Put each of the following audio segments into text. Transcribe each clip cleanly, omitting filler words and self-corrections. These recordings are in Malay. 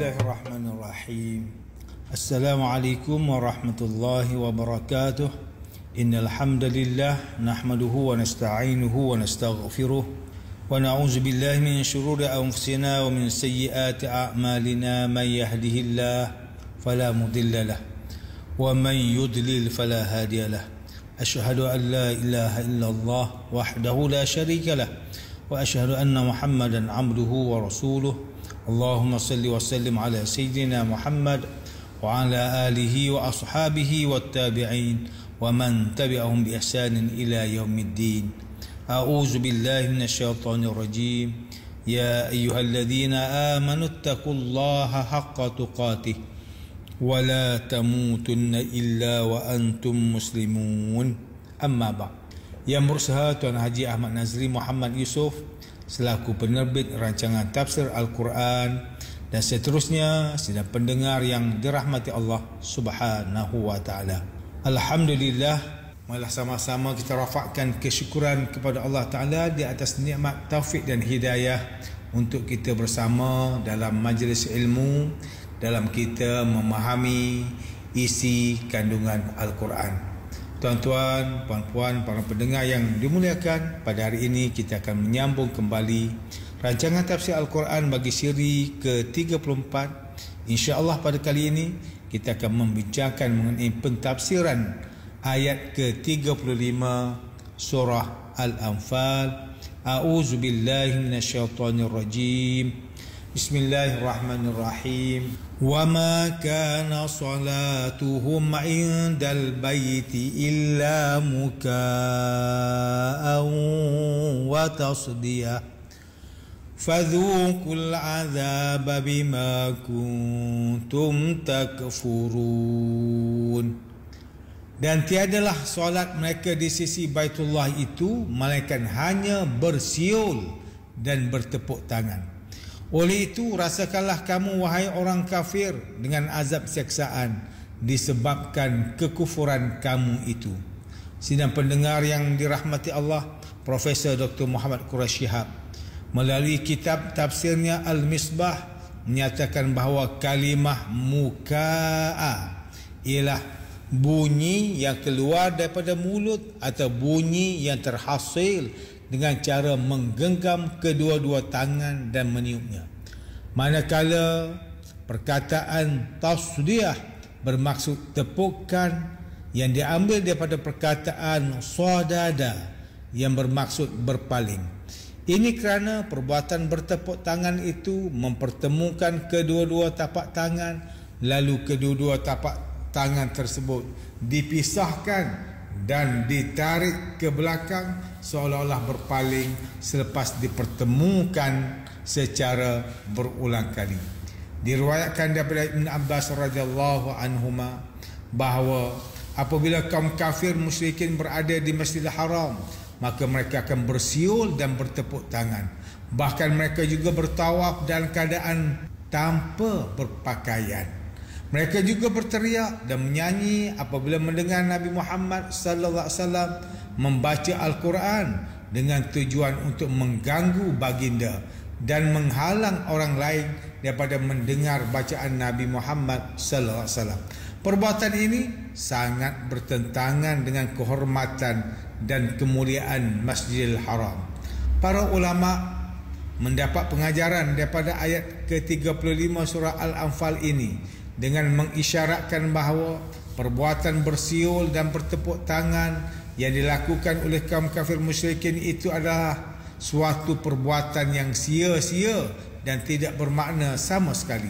Bismillahirrahmanirrahim. Assalamualaikum warahmatullahi wabarakatuh. Innal hamdalillah nahmaduhu wa nasta'inuhu wa nastaghfiruh wa na'udzu billahi min shururi anfusina wa min sayyiati a'malina. May yahdihillahu fala mudilla lahu wa man yudlil fala hadiya lahu. Asyhadu an la ilaha illallah wahdahu la syarika lahu wa asyhadu anna Muhammadan 'abduhu wa rasuluh. Allahumma salli wa sallim ala sayyidina Muhammad wa ala alihi wa ashabihi wa tabi'in wa man tabi'ahum bi ihsanin ila yaumiddin. A'udzu billahi minasyaitonir rajim. Ya ayyuhalladzina amanu taqullaha haqqa tuqatih wa la tamutunna illa wa antum muslimun. Amma ba'd. Yang berusaha Tuan Haji Ahmad Nazri Muhammad Yusof selaku penerbit rancangan tafsir Al-Quran dan seterusnya, sidang pendengar yang dirahmati Allah Subhanahu wa taala. Alhamdulillah, marilah sama-sama kita rafakkan kesyukuran kepada Allah taala di atas nikmat taufik dan hidayah untuk kita bersama dalam majlis ilmu, dalam kita memahami isi kandungan Al-Quran. Tuan-tuan, puan-puan, para pendengar yang dimuliakan, pada hari ini kita akan menyambung kembali rancangan tafsir Al-Quran bagi siri ke-34. InsyaAllah pada kali ini kita akan membincangkan mengenai pentafsiran ayat ke-35 surah Al-Anfal. A'udzu billahi minasyaitonir rajim. Bismillahirrahmanirrahim. Wa ma kana salatuhum 'indal baiti illa muka'an wa tasdiyah fadhuqul 'adzaba bima kuntum takfurun. Dan tiadalah solat mereka di sisi Baitullah itu melainkan hanya bersiul dan bertepuk tangan. Oleh itu rasakanlah kamu wahai orang kafir dengan azab siksaan disebabkan kekufuran kamu itu. Sidang pendengar yang dirahmati Allah, Profesor Dr. Muhammad Quraish Shihab melalui kitab tafsirnya Al-Misbah menyatakan bahawa kalimah muka'a ialah bunyi yang keluar daripada mulut atau bunyi yang terhasil dengan cara menggenggam kedua-dua tangan dan meniupnya. Manakala perkataan tasdiyah bermaksud tepukan yang diambil daripada perkataan sadada yang bermaksud berpaling. Ini kerana perbuatan bertepuk tangan itu mempertemukan kedua-dua tapak tangan, lalu kedua-dua tapak tangan tersebut dipisahkan dan ditarik ke belakang seolah-olah berpaling selepas dipertemukan secara berulang kali. Diriwayatkan daripada Ibn Abbas radhiyallahu anhuma bahawa apabila kaum kafir musyrikin berada di Masjidil Haram, maka mereka akan bersiul dan bertepuk tangan. Bahkan mereka juga bertawaf dalam keadaan tanpa berpakaian. Mereka juga berteriak dan menyanyi apabila mendengar Nabi Muhammad sallallahu alaihi wasallam membaca Al-Quran dengan tujuan untuk mengganggu baginda dan menghalang orang lain daripada mendengar bacaan Nabi Muhammad sallallahu alaihi wasallam. Perbuatan ini sangat bertentangan dengan kehormatan dan kemuliaan Masjidil Haram. Para ulama mendapat pengajaran daripada ayat ke-35 surah Al-Anfal ini dengan mengisyaratkan bahawa perbuatan bersiul dan bertepuk tangan yang dilakukan oleh kaum kafir musyrikin itu adalah suatu perbuatan yang sia-sia dan tidak bermakna sama sekali.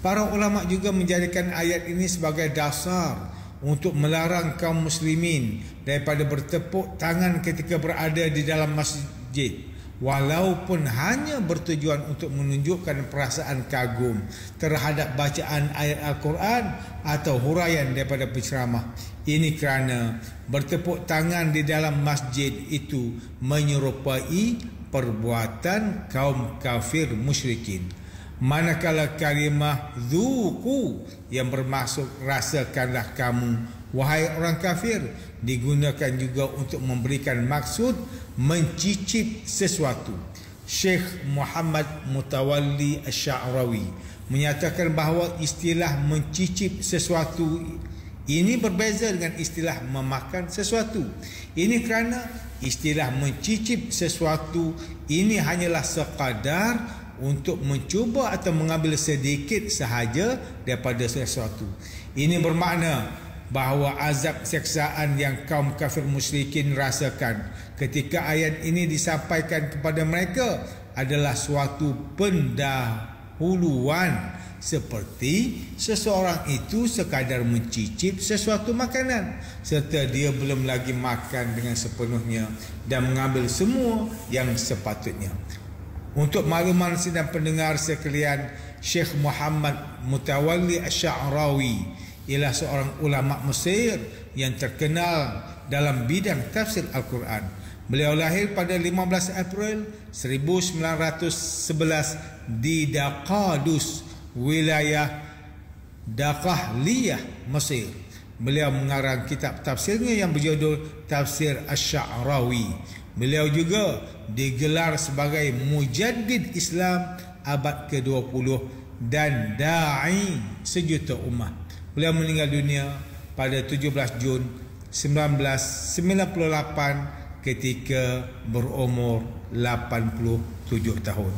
Para ulama juga menjadikan ayat ini sebagai dasar untuk melarang kaum muslimin daripada bertepuk tangan ketika berada di dalam masjid, walaupun hanya bertujuan untuk menunjukkan perasaan kagum terhadap bacaan ayat Al-Quran atau huraian daripada penceramah. Ini kerana bertepuk tangan di dalam masjid itu menyerupai perbuatan kaum kafir musyrikin. Manakala kalimah dzuqu yang bermaksud rasakanlah kamu wahai orang kafir digunakan juga untuk memberikan maksud mencicip sesuatu. Syekh Muhammad Mutawalli Asy'arawi menyatakan bahawa istilah mencicip sesuatu ini berbeza dengan istilah memakan sesuatu. Ini kerana istilah mencicip sesuatu ini hanyalah sekadar untuk mencuba atau mengambil sedikit sahaja daripada sesuatu. Ini bermakna bahawa azab seksaan yang kaum kafir musyrikin rasakan ketika ayat ini disampaikan kepada mereka adalah suatu pendahuluan, seperti seseorang itu sekadar mencicip sesuatu makanan serta dia belum lagi makan dengan sepenuhnya dan mengambil semua yang sepatutnya. Untuk makluman sidang pendengar sekalian, Syekh Muhammad Mutawalli Asy'arawi ialah seorang ulama Mesir yang terkenal dalam bidang tafsir Al-Quran. Beliau lahir pada 15 April 1911 di Daqadus, wilayah Daqahliyah, Mesir. Beliau mengarang kitab tafsirnya yang berjudul Tafsir Asy'arawi. Beliau juga digelar sebagai Mujaddid Islam abad ke-20 dan Da'i sejuta umat. Beliau meninggal dunia pada 17 Jun 1998 ketika berumur 87 tahun.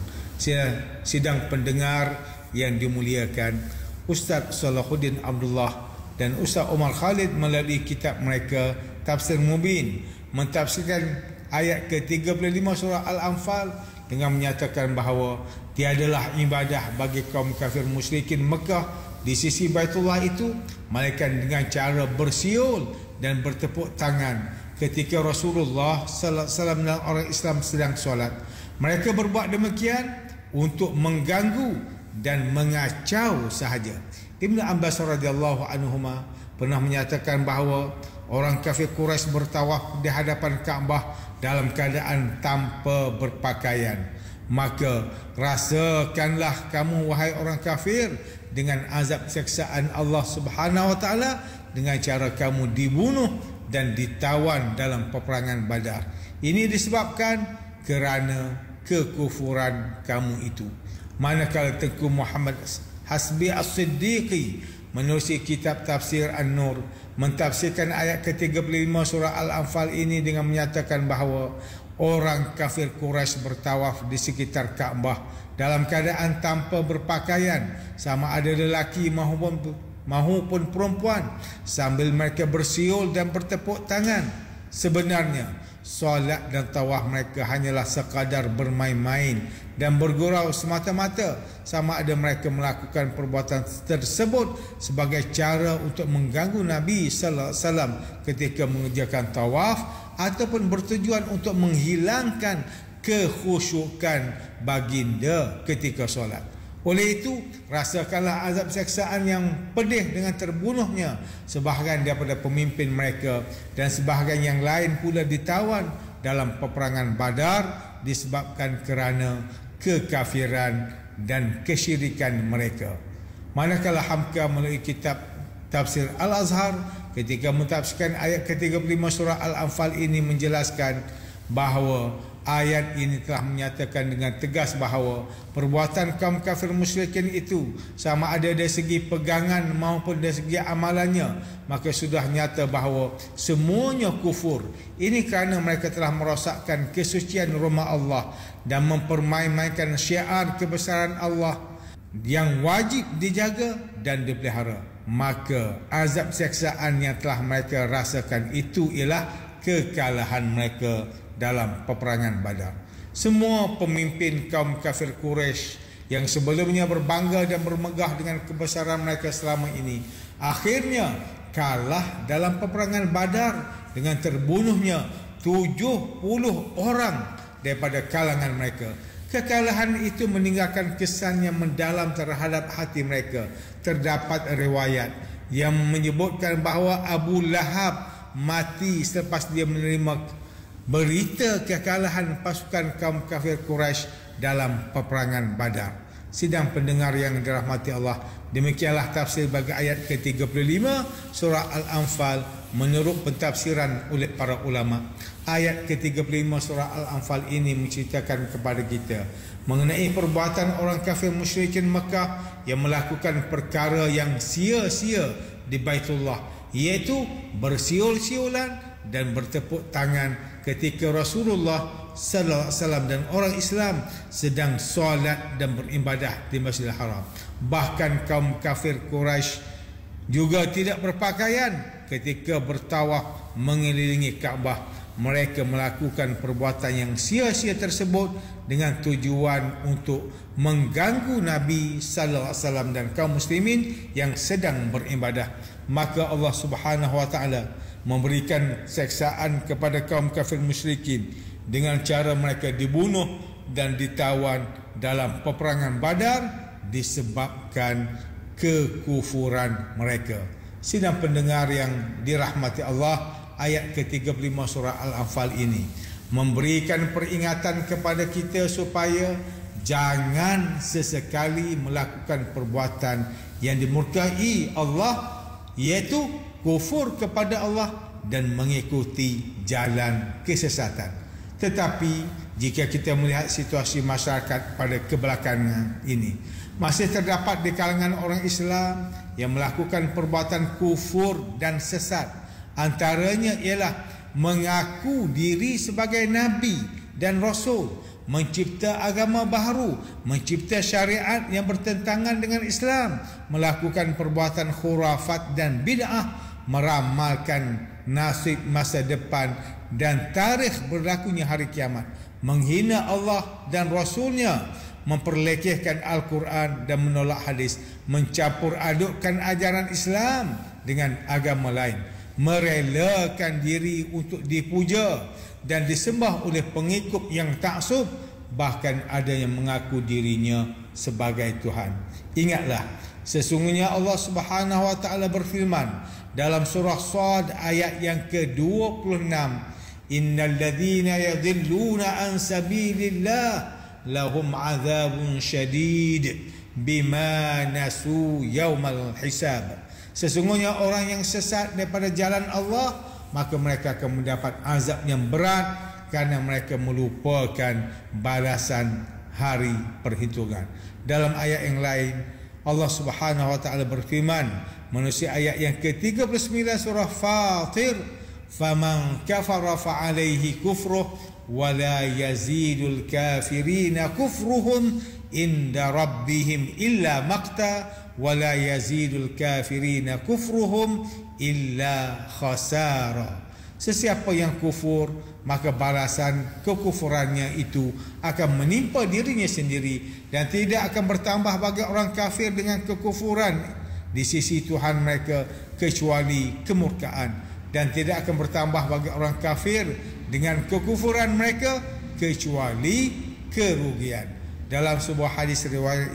Sidang pendengar yang dimuliakan, Ustaz Salahuddin Abdullah dan Ustaz Omar Khalid melalui kitab mereka Tafsir Mubin mentafsirkan ayat ke-35 surah Al-Anfal dengan menyatakan bahawa tiadalah ibadah bagi kaum kafir musyrikin Mekah di sisi Baitullah itu melainkan dengan cara bersiul dan bertepuk tangan ketika Rasulullah sallallahu alaihi wasallam dan orang Islam sedang solat. Mereka berbuat demikian untuk mengganggu dan mengacau sahaja. Ibn Abbas radhiyallahu anhuma pernah menyatakan bahawa orang kafir Quraisy bertawaf di hadapan Kaabah dalam keadaan tanpa berpakaian. Maka rasakanlah kamu wahai orang kafir dengan azab seksaan Allah Subhanahu wa taala dengan cara kamu dibunuh dan ditawan dalam peperangan Badar. Ini disebabkan kerana kekufuran kamu itu. Manakala Tengku Muhammad Hasbi As-Siddiqi menulis kitab Tafsir An-Nur mentafsirkan ayat ke-35 surah Al-Anfal ini dengan menyatakan bahawa orang kafir Quraisy bertawaf di sekitar Kaabah dalam keadaan tanpa berpakaian, sama ada lelaki maupun perempuan, sambil mereka bersiul dan bertepuk tangan. Sebenarnya solat dan tawaf mereka hanyalah sekadar bermain-main dan bergurau semata-mata, sama ada mereka melakukan perbuatan tersebut sebagai cara untuk mengganggu Nabi sallallahu alaihi wasallam ketika mengerjakan tawaf ataupun bertujuan untuk menghilangkan kekhusyukan baginda ketika solat. Oleh itu, rasakanlah azab seksaan yang pedih dengan terbunuhnya sebahagian daripada pemimpin mereka dan sebahagian yang lain pula ditawan dalam peperangan Badar disebabkan kerana kekafiran dan kesyirikan mereka. Manakala Hamka melalui kitab Tafsir Al-Azhar ketika mentafsirkan ayat ke-35 surah Al-Anfal ini menjelaskan bahawa ayat ini telah menyatakan dengan tegas bahawa perbuatan kaum kafir musyrikin itu sama ada dari segi pegangan maupun dari segi amalannya, maka sudah nyata bahawa semuanya kufur. Ini kerana mereka telah merosakkan kesucian rumah Allah dan mempermain-mainkan syiar kebesaran Allah yang wajib dijaga dan dipelihara. Maka azab seksaan yang telah mereka rasakan itu ialah kekalahan mereka dalam peperangan Badar. Semua pemimpin kaum kafir Quraisy yang sebelumnya berbangga dan bermegah dengan kebesaran mereka selama ini akhirnya kalah dalam peperangan Badar dengan terbunuhnya 70 orang daripada kalangan mereka. Kekalahan itu meninggalkan kesan yang mendalam terhadap hati mereka. Terdapat riwayat yang menyebutkan bahawa Abu Lahab mati selepas dia menerima berita kekalahan pasukan kaum kafir Quraisy dalam peperangan Badar. Sidang pendengar yang dirahmati Allah, demikianlah tafsir bagi ayat ke-35 surah Al-Anfal menurut pentafsiran oleh para ulama. Ayat ke-35 surah Al-Anfal ini menceritakan kepada kita mengenai perbuatan orang kafir musyrikin Mekah yang melakukan perkara yang sia-sia di Baitullah, iaitu bersiul-siulan dan bertepuk tangan ketika Rasulullah sallallahu alaihi wasallam dan orang Islam sedang solat dan beribadah di Masjidil Haram. Bahkan kaum kafir Quraisy juga tidak berpakaian ketika bertawaf mengelilingi Kaabah. Mereka melakukan perbuatan yang sia-sia tersebut dengan tujuan untuk mengganggu Nabi sallallahu alaihi wasallam dan kaum muslimin yang sedang beribadah. Maka Allah Subhanahu wa taala memberikan seksaan kepada kaum kafir musyrikin dengan cara mereka dibunuh dan ditawan dalam peperangan Badar disebabkan kekufuran mereka. Sidang pendengar yang dirahmati Allah, ayat ke-35 surah Al-Anfal ini memberikan peringatan kepada kita supaya jangan sesekali melakukan perbuatan yang dimurkai Allah, iaitu kufur kepada Allah dan mengikuti jalan kesesatan. Tetapi jika kita melihat situasi masyarakat pada kebelakangan ini, masih terdapat di kalangan orang Islam yang melakukan perbuatan kufur dan sesat. Antaranya ialah mengaku diri sebagai Nabi dan Rasul, mencipta agama baru, mencipta syariat yang bertentangan dengan Islam, melakukan perbuatan khurafat dan bid'ah, meramalkan nasib masa depan dan tarikh berlakunya hari kiamat, menghina Allah dan Rasulnya, memperlekehkan Al-Quran dan menolak hadis, mencampur adukkan ajaran Islam dengan agama lain, merelakan diri untuk dipuja dan disembah oleh pengikut yang taksub, bahkan ada yang mengaku dirinya sebagai Tuhan. Ingatlah, sesungguhnya Allah Subhanahu wa taala berfirman dalam surah Shad ayat yang ke-26, innal ladzina yadhilluna an sabilillah lahum azabun syadid bima nasu yaumal hisab. Sesungguhnya orang yang sesat daripada jalan Allah, maka mereka akan mendapat azab yang berat karena mereka melupakan balasan hari perhitungan. Dalam ayat yang lain, Allah Subhanahu wa taala berfirman menerusi ayat yang ke-39 surah Fatir, faman kafara fa alaihi kufruh wa la yazidul kafirina kufruhum inda rabbihim illa maqta wa la yazidul kafirina kufruhum illa khasara. Sesiapa yang kufur, maka balasan kekufurannya itu akan menimpa dirinya sendiri dan tidak akan bertambah bagi orang kafir dengan kekufuran di sisi Tuhan mereka kecuali kemurkaan, dan tidak akan bertambah bagi orang kafir dengan kekufuran mereka kecuali kerugian. Dalam sebuah hadis riwayat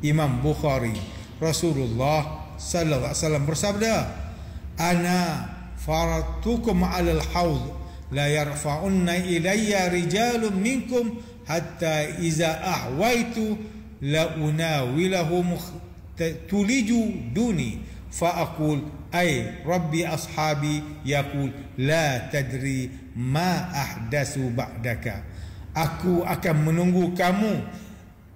Imam Bukhari, Rasulullah sallallahu alaihi wasallam bersabda, ana faratukum 'alal haud la yarfa'unna ilayya rijalun minkum hatta iza ahwaitu la unawilahum tuliju duni fa aqul ay rabbi ashabi yaqul la tadri ma ahdasu ba'daka. Aku akan menunggu kamu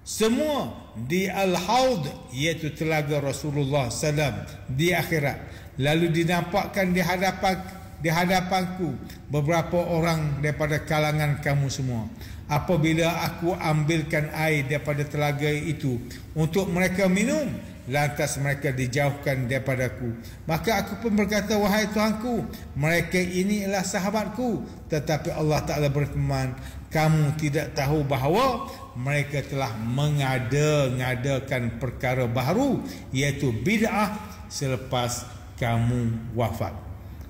semua di al-haud, iaitu telaga Rasulullah SAW di akhirat. Lalu dinampakkan di hadapanku beberapa orang daripada kalangan kamu semua. Apabila aku ambilkan air daripada telaga itu untuk mereka minum, lantas mereka dijauhkan daripadaku. Maka aku pun berkata, wahai Tuhanku, mereka ini adalah sahabatku. Tetapi Allah Ta'ala berfirman, kamu tidak tahu bahawa mereka telah mengada-ngadakan perkara baru, iaitu bid'ah, selepas kamu wafat.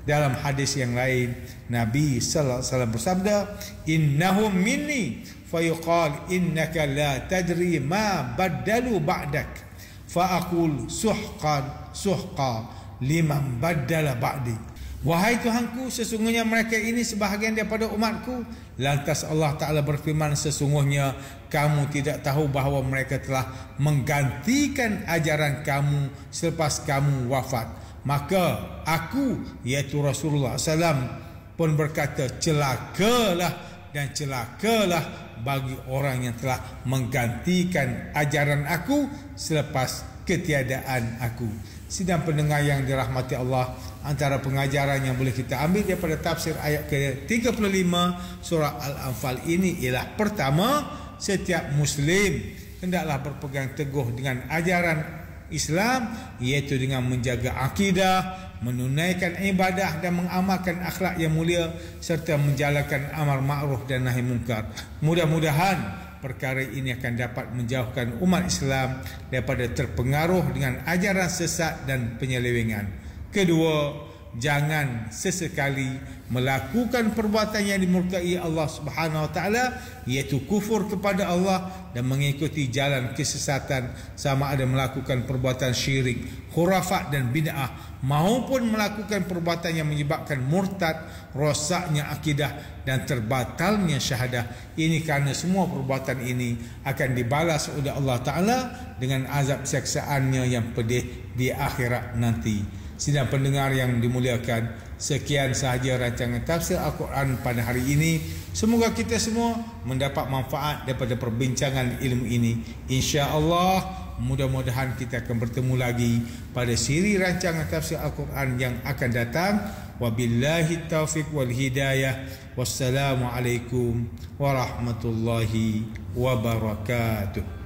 Dalam hadis yang lain, Nabi sallallahu alaihi wasallam bersabda, innahum minni fayuqal innaka la tadri ma baddalu ba'dak fa aqul suhqa liman baddala ba'di. Wahai Tuhanku, sesungguhnya mereka ini sebahagian daripada umatku. Lantas Allah Ta'ala berfirman, sesungguhnya kamu tidak tahu bahawa mereka telah menggantikan ajaran kamu selepas kamu wafat. Maka aku, iaitu Rasulullah SAW, pun berkata, celakalah dan celakalah bagi orang yang telah menggantikan ajaran aku selepas ketiadaan aku. Sidang pendengar yang dirahmati Allah, antara pengajaran yang boleh kita ambil daripada tafsir ayat ke-35 surah Al-Anfal ini ialah, pertama, setiap Muslim hendaklah berpegang teguh dengan ajaran Islam, iaitu dengan menjaga akidah, menunaikan ibadah dan mengamalkan akhlak yang mulia serta menjalankan amar ma'ruf dan nahi munkar. Mudah-mudahan perkara ini akan dapat menjauhkan umat Islam daripada terpengaruh dengan ajaran sesat dan penyelewengan. Kedua, jangan sesekali melakukan perbuatan yang dimurkai Allah Subhanahu Wa Taala, iaitu kufur kepada Allah dan mengikuti jalan kesesatan, sama ada melakukan perbuatan syirik, khurafat dan bid'ah, maupun melakukan perbuatan yang menyebabkan murtad, rosaknya akidah dan terbatalnya syahadah. Ini kerana semua perbuatan ini akan dibalas oleh Allah Ta'ala dengan azab siksaannya yang pedih di akhirat nanti. Sidang pendengar yang dimuliakan, sekian sahaja rancangan tafsir Al-Quran pada hari ini. Semoga kita semua mendapat manfaat daripada perbincangan ilmu ini. InsyaAllah, mudah-mudahan kita akan bertemu lagi pada siri rancangan tafsir Al-Quran yang akan datang. Wabillahi taufiq wal hidayah. Wassalamualaikum warahmatullahi wabarakatuh.